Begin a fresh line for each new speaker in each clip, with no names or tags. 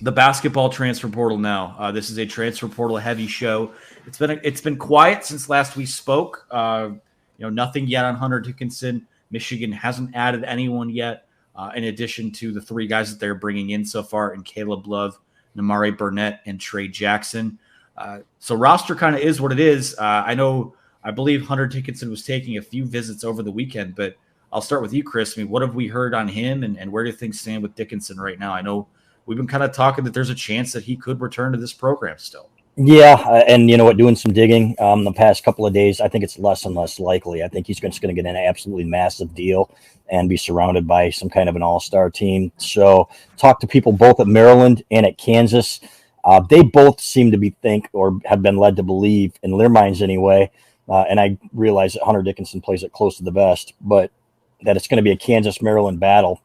the basketball transfer portal now. This is a transfer portal heavy show. It's been quiet since last we spoke. Nothing yet on Hunter Dickinson. Michigan hasn't added anyone yet, in addition to the three guys that they're bringing in so far in Caleb Love, Namari Burnett, and Trey Jackson. So roster kind of is what it is. I believe Hunter Dickinson was taking a few visits over the weekend, but I'll start with you, Chris. I mean, what have we heard on him, and where do things stand with Dickinson right now? I know we've been kind of talking that there's a chance that he could return to this program still.
Yeah, and you know what? Doing some digging the past couple of days, I think it's less and less likely. I think he's just going to get an absolutely massive deal and be surrounded by some kind of an all-star team. So, talk to people both at Maryland and at Kansas. They both seem to or have been led to believe, in their minds anyway. And I realize that Hunter Dickinson plays it close to the vest, but that it's going to be a Kansas-Maryland battle.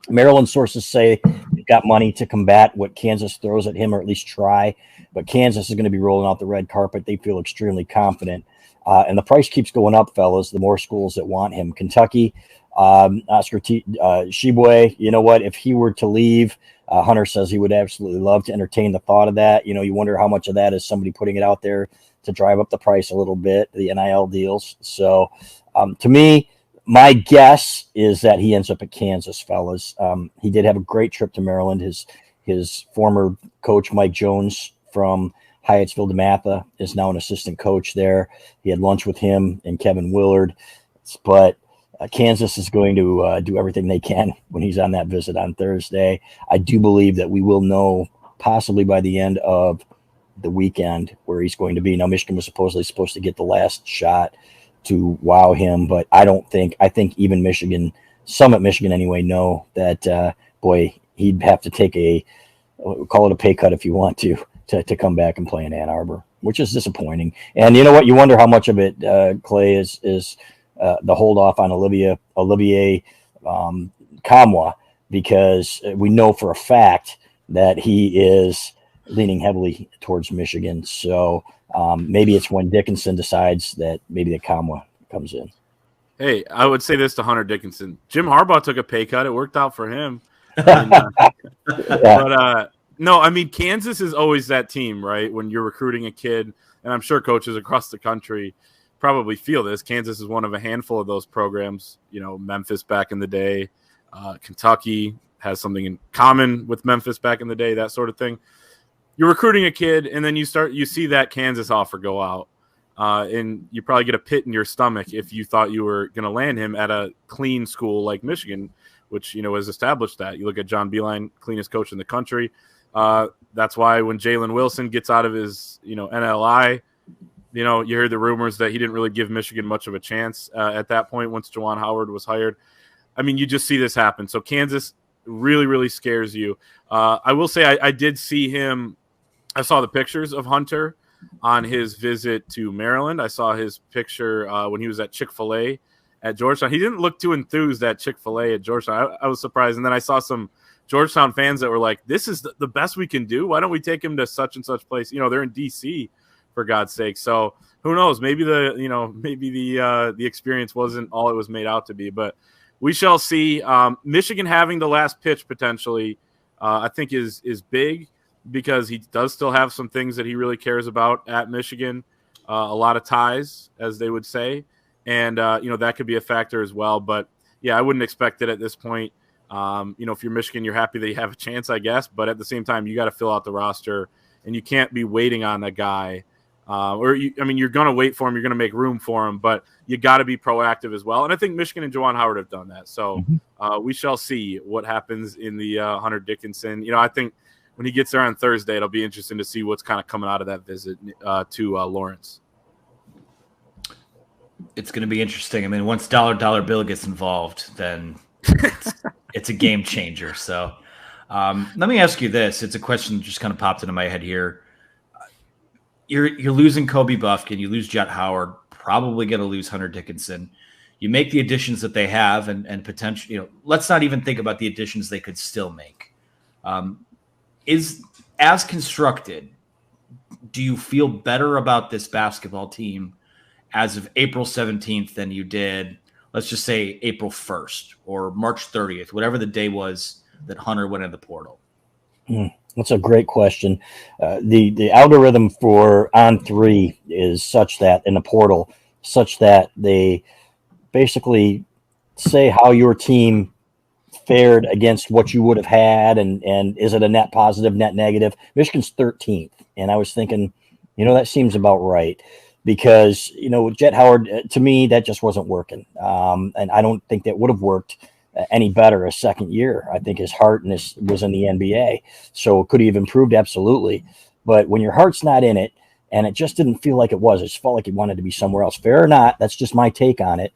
Maryland sources say they've got money to combat what Kansas throws at him, or at least try. But Kansas is going to be rolling out the red carpet. They feel extremely confident. And the price keeps going up, fellas, the more schools that want him. Kentucky, Oscar Tshiebwe, you know what? If he were to leave, Hunter says he would absolutely love to entertain the thought of that. You know, you wonder how much of that is somebody putting it out there to drive up the price a little bit, the NIL deals. So to me, my guess is that he ends up at Kansas, fellas. He did have a great trip to Maryland. His former coach, Mike Jones, from Hyattsville DeMatha, is now an assistant coach there. He had lunch with him and Kevin Willard. But Kansas is going to do everything they can when he's on that visit on Thursday. I do believe that we will know possibly by the end of the weekend where he's going to be. Now, Michigan was supposed to get the last shot to wow him, but I think even Michigan, some at Michigan anyway, know that, he'd have to take call it a pay cut if you want to come back and play in Ann Arbor, which is disappointing. And you know what? You wonder how much of it, Clay, is the hold off on Olivier Kamwa, because we know for a fact that he is leaning heavily towards Michigan. So maybe it's when Dickinson decides that maybe the Kamwa comes in.
Hey, I would say this to Hunter Dickinson. Jim Harbaugh took a pay cut. It worked out for him. But no, I mean, Kansas is always that team, right? When you're recruiting a kid, and I'm sure coaches across the country probably feel this. Kansas is one of a handful of those programs. You know, Memphis back in the day, Kentucky has something in common with Memphis back in the day, that sort of thing. You're recruiting a kid, and then you see that Kansas offer go out, and you probably get a pit in your stomach if you thought you were going to land him at a clean school like Michigan, which, you know, has established that. You look at John Beilein, cleanest coach in the country. That's why when Jalen Wilson gets out of his, NLI, you hear the rumors that he didn't really give Michigan much of a chance at that point once Juwan Howard was hired. I mean, you just see this happen. So Kansas really, really scares you. I will say I did see him. I saw the pictures of Hunter on his visit to Maryland. I saw his picture when he was at Chick-fil-A at Georgetown. He didn't look too enthused at Chick-fil-A at Georgetown. I was surprised. And then I saw some Georgetown fans that were like, this is the best we can do. Why don't we take him to such and such place? They're in D.C., for God's sake. So who knows? Maybe the experience wasn't all it was made out to be. But we shall see. Michigan having the last pitch potentially, I think is big, because he does still have some things that he really cares about at Michigan, a lot of ties, as they would say. And, that could be a factor as well. But, yeah, I wouldn't expect it at this point. If you're Michigan, you're happy that you have a chance, I guess. But at the same time, you got to fill out the roster, and you can't be waiting on a guy. You're going to wait for him. You're going to make room for him. But you got to be proactive as well. And I think Michigan and Juwan Howard have done that. So we shall see what happens in the Hunter Dickinson. I think when he gets there on Thursday, it'll be interesting to see what's kind of coming out of that visit to Lawrence.
It's going to be interesting. I mean, once dollar bill gets involved, then it's a game changer. So let me ask you this. It's a question that just kind of popped into my head here. You're losing Kobe Buffkin. You lose Jet Howard. Probably going to lose Hunter Dickinson. You make the additions that they have, and potentially, let's not even think about the additions they could still make. Is as constructed, do you feel better about this basketball team as of April 17th than you did, let's just say, April 1st or March 30th, whatever the day was that Hunter went in the portal?
That's a great question. The algorithm for On3 is such that in the portal, such that they basically say how your team fared against what you would have had, and is it a net positive, net negative? Michigan's 13th, and I was thinking, that seems about right, because with Jet Howard, to me, that just wasn't working, and I don't think that would have worked any better a second year. I think his heart was in the NBA, so could he have improved? Absolutely, but when your heart's not in it, and it just didn't feel like it was, it just felt like he wanted to be somewhere else. Fair or not, that's just my take on it.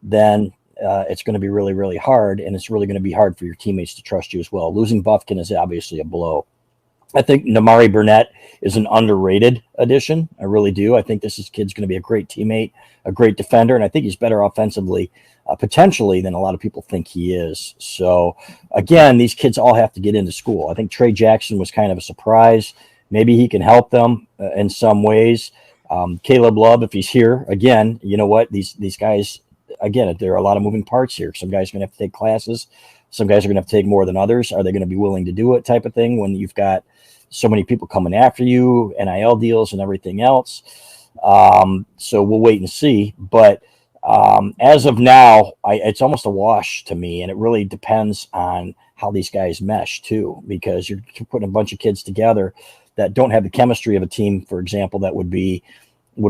Then it's going to be really, really hard, and it's really going to be hard for your teammates to trust you as well. Losing Bufkin is obviously a blow. I think Namari Burnett is an underrated addition. I really do. I think this kid's going to be a great teammate, a great defender, and I think he's better offensively, potentially, than a lot of people think he is. So, again, these kids all have to get into school. I think Trey Jackson was kind of a surprise. Maybe he can help them in some ways. Caleb Love, if he's here, again, you know what? These guys, again, there are a lot of moving parts here. Some guys are going to have to take classes. Some guys are going to have to take more than others. Are they going to be willing to do it, type of thing, when you've got so many people coming after you, NIL deals and everything else? So we'll wait and see. But as of now, it's almost a wash to me, and it really depends on how these guys mesh too, because you're putting a bunch of kids together that don't have the chemistry of a team, for example, that would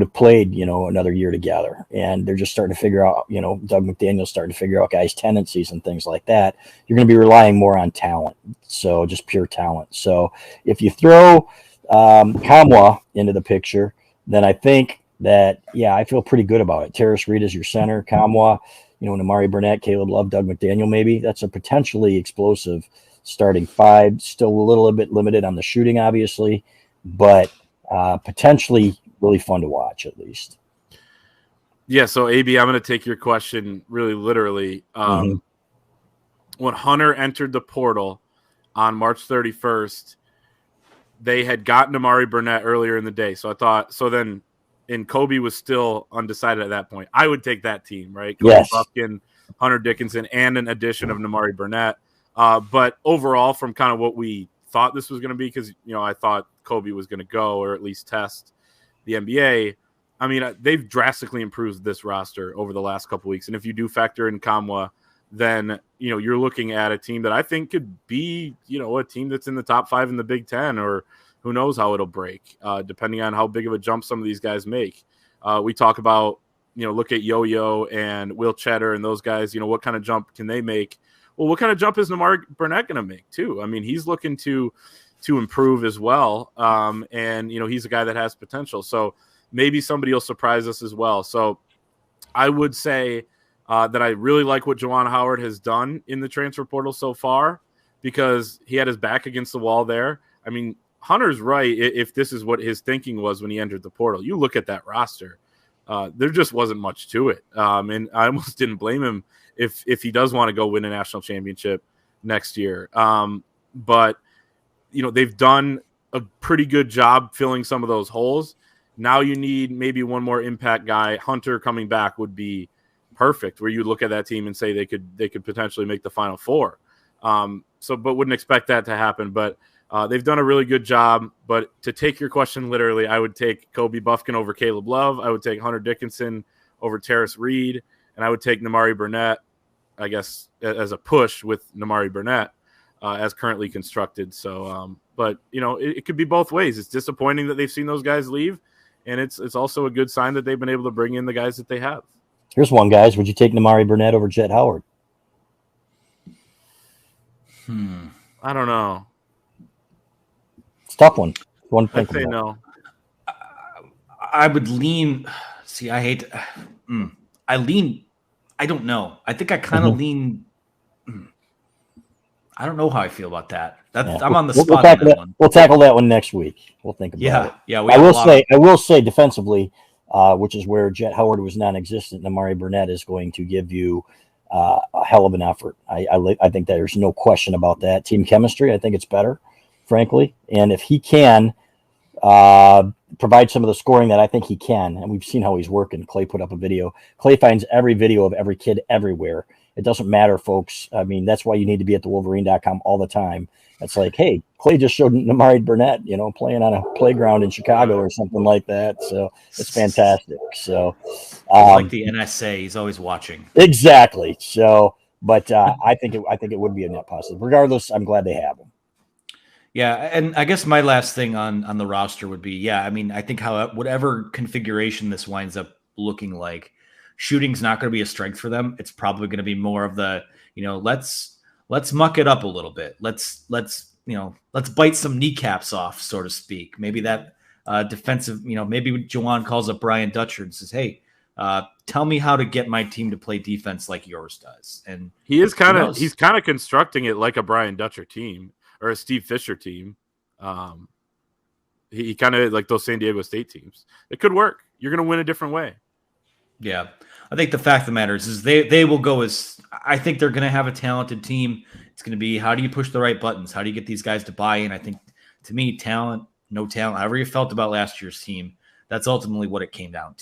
have played, another year together. And they're just starting to figure out, Doug McDaniel's starting to figure out guys' tendencies and things like that. You're going to be relying more on talent. So just pure talent. So if you throw Kamwa into the picture, then I think that, I feel pretty good about it. Terrace Reed is your center. Kamwa, Namari Burnett, Caleb Love, Doug McDaniel, maybe. That's a potentially explosive starting five. Still a little bit limited on the shooting, obviously, but potentially really fun to watch, at least.
Yeah, so AB, I'm going to take your question really literally. When Hunter entered the portal on March 31st, they had gotten Amari Burnett earlier in the day. And Kobe was still undecided at that point. I would take that team, right? Kobe
Yes.
Bufkin, Hunter Dickinson, and an addition of Namari Burnett. But overall, from kind of what we thought this was going to be, because, I thought Kobe was going to go, or at least test the NBA. I mean, they've drastically improved this roster over the last couple weeks. And if you do factor in Kamwa, then, you're looking at a team that I think could be, a team that's in the top 5 in the Big Ten, or who knows how it'll break, depending on how big of a jump some of these guys make. We talk about, look at Yo-Yo and Will Cheddar and those guys, what kind of jump can they make? Well, what kind of jump is Namari Burnett going to make too? I mean, he's looking to improve as well. And, he's a guy that has potential. So maybe somebody will surprise us as well. So I would say that I really like what Juwan Howard has done in the transfer portal so far, because he had his back against the wall there. I mean, Hunter's right. If this is what his thinking was when he entered the portal, you look at that roster, there just wasn't much to it. And I almost didn't blame him if he does want to go win a national championship next year. But, they've done a pretty good job filling some of those holes. Now you need maybe one more impact guy. Hunter coming back would be perfect, where you look at that team and say they could potentially make the Final Four. But wouldn't expect that to happen. But they've done a really good job. But to take your question literally, I would take Kobe Bufkin over Caleb Love. I would take Hunter Dickinson over Terrace Reed. And I would take Namari Burnett, I guess, as a push with Namari Burnett as currently constructed. So, but, it could be both ways. It's disappointing that they've seen those guys leave. And it's also a good sign that they've been able to bring in the guys that they have.
Here's one, guys. Would you take Namari Burnett over Jet Howard?
I don't know.
It's a tough one.
I'd say no.
I would lean. See, I hate. I lean. I don't know. I think I kind of lean. I don't know how I feel about that. I'm on the spot on that one.
We'll tackle that one next week. We'll think about it.
Yeah.
I will say defensively, which is where Jet Howard was non-existent. Namari Burnett is going to give you a hell of an effort. I think there's no question about that. Team chemistry, I think it's better, frankly. And if he can provide some of the scoring that I think he can, and we've seen how he's working. Clay put up a video. Clay finds every video of every kid everywhere, it doesn't matter, folks. I mean, that's why you need to be at the Wolverine.com all the time. It's like, hey, Clay just showed Namari Burnett, playing on a playground in Chicago or something like that. So it's fantastic. So
like the NSA, he's always watching.
Exactly. So, but I think it would be a net positive. Regardless, I'm glad they have him.
Yeah, and I guess my last thing on the roster would be, I mean, I think whatever configuration this winds up looking like, shooting's not going to be a strength for them. It's probably going to be more of the, let's muck it up a little bit. Let's bite some kneecaps off, so to speak. Maybe that defensive, maybe Juwan calls up Brian Dutcher and says, hey, tell me how to get my team to play defense like yours does. And
he's kind of constructing it like a Brian Dutcher team or a Steve Fisher team. He kind of like those San Diego State teams. It could work. You're going to win a different way.
Yeah. I think the fact of the matter is they will go I think they're going to have a talented team. It's going to be, how do you push the right buttons? How do you get these guys to buy in? I think, to me, talent, no talent, however you felt about last year's team, that's ultimately what it came down to.